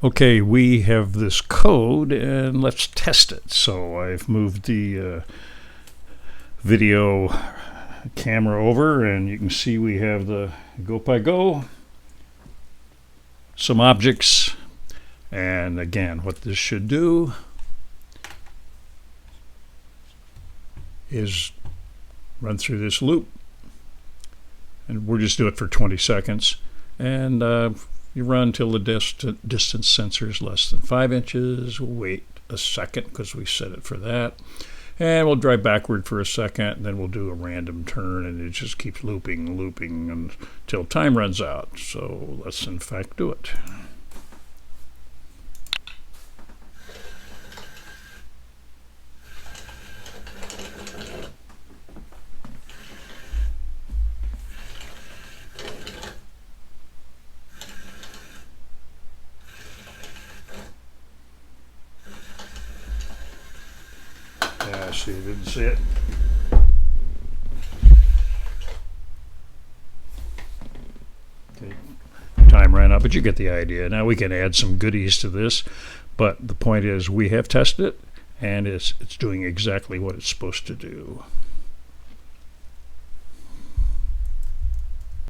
Okay, we have this code and let's test it. So I've moved the video camera over and you can see we have the GroupAvois01TestA, some objects, and again what this should do is run through this loop, and we'll just do it for 20 seconds, and you run till the distance sensor is less than 5 inches. We'll wait a second because we set it for that, and we'll drive backward for a second, and then we'll do a random turn, and it just keeps looping until time runs out. So let's in fact do it. Yeah, see, you didn't see it. Okay. Time ran out, but you get the idea. Now we can add some goodies to this, but the point is we have tested it, and it's doing exactly what it's supposed to do.